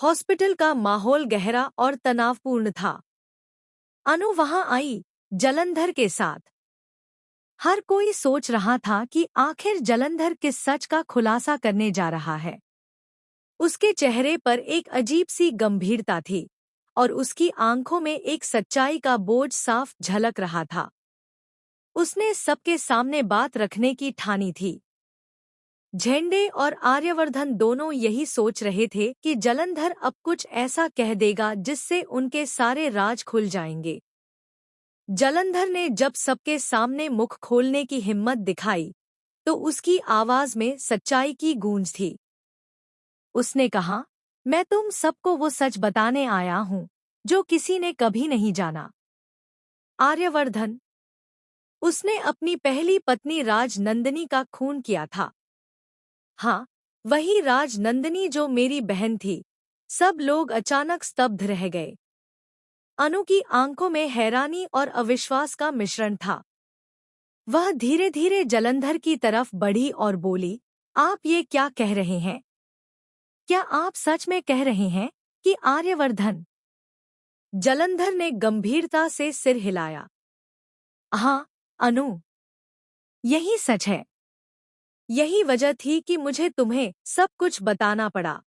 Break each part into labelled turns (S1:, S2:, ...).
S1: Hospital का माहौल गहरा और तनावपूर्ण था। अनु वहां आई, जलंधर के साथ। हर कोई सोच रहा था कि आखिर जलंधर किस सच का खुलासा करने जा रहा है। उसके चेहरे पर एक अजीब सी गंभीरता थी और उसकी आंखों में एक सच्चाई का बोझ साफ झलक रहा था। उसने सबके सामने बात रखने की ठानी थी। झेंडे और आर्यवर्धन दोनों यही सोच रहे थे कि जलंधर अब कुछ ऐसा कह देगा जिससे उनके सारे राज खुल जाएंगे। जलंधर ने जब सबके सामने मुख खोलने की हिम्मत दिखाई तो उसकी आवाज में सच्चाई की गूंज थी। उसने कहा, मैं तुम सबको वो सच बताने आया हूं जो किसी ने कभी नहीं जाना। आर्यवर्धन, उसने अपनी पहली पत्नी राजनंदिनी का खून किया था। हाँ, वही राजनंदिनी जो मेरी बहन थी। सब लोग अचानक स्तब्ध रह गए। अनु की आंखों में हैरानी और अविश्वास का मिश्रण था। वह धीरे धीरे जलंधर की तरफ बढ़ी और बोली, आप ये क्या कह रहे हैं? क्या आप सच में कह रहे हैं कि आर्यवर्धन? जलंधर ने गंभीरता से सिर हिलाया। हाँ, अनु, यही सच है। यही वजह थी कि मुझे तुम्हें सब कुछ बताना पड़ा।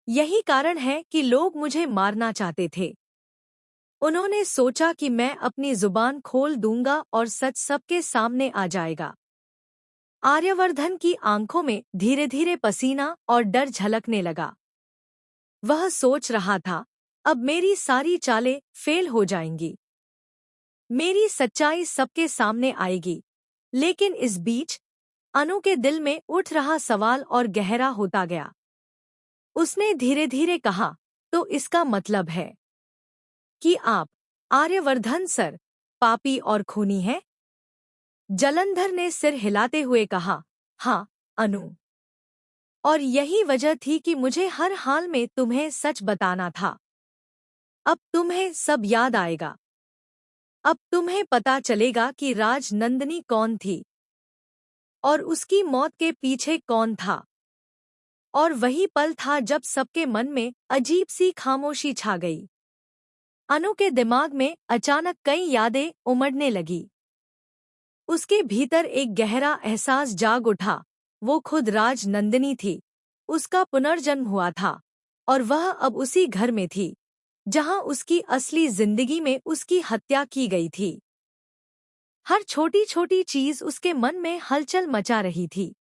S1: यही कारण है कि लोग मुझे मारना चाहते थे। उन्होंने सोचा कि मैं अपनी जुबान खोल दूंगा और सच सबके सामने आ जाएगा। आर्यवर्धन की आंखों में धीरे धीरे पसीना और डर झलकने लगा। वह सोच रहा था, अब मेरी सारी चालें फेल हो जाएंगी। मेरी सच्चाई सबके सामने आएगी। लेकिन इस बीच अनु के दिल में उठ रहा सवाल और गहरा होता गया। उसने धीरे धीरे कहा, तो इसका मतलब है कि आप, आर्यवर्धन सर, पापी और खूनी हैं? जलंधर ने सिर हिलाते हुए कहा, हाँ, अनु। और यही वजह थी कि मुझे हर हाल में तुम्हें सच बताना था। अब तुम्हें सब याद आएगा। अब तुम्हें पता चलेगा कि राजनंदिनी कौन थी और उसकी मौत के पीछे कौन था। और वही पल था जब सबके मन में अजीब सी खामोशी छा गई। अनु के दिमाग में अचानक कई यादें उमड़ने लगी। उसके भीतर एक गहरा एहसास जाग उठा। वो खुद राजनंदिनी थी। उसका पुनर्जन्म हुआ था और वह अब उसी घर में थी जहां उसकी असली जिंदगी में उसकी हत्या की गई थी। हर छोटी छोटी चीज उसके मन में हलचल मचा रही थी।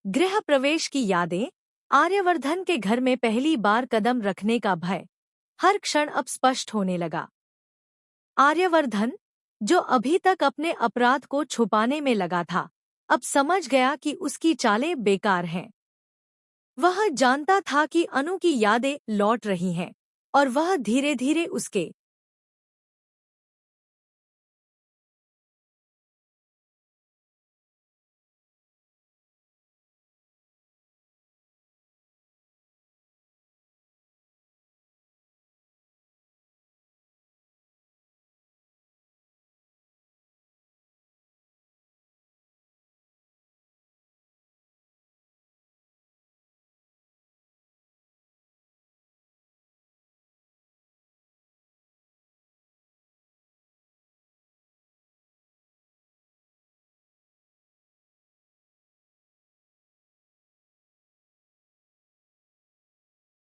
S1: गृह प्रवेश की यादें, आर्यवर्धन के घर में पहली बार कदम रखने का भय, हर क्षण अब स्पष्ट होने लगा। आर्यवर्धन, जो अभी तक अपने अपराध को छुपाने में लगा था, अब समझ गया कि उसकी चालें बेकार हैं। वह जानता था कि अनु की यादें लौट रही हैं और वह धीरे धीरे उसके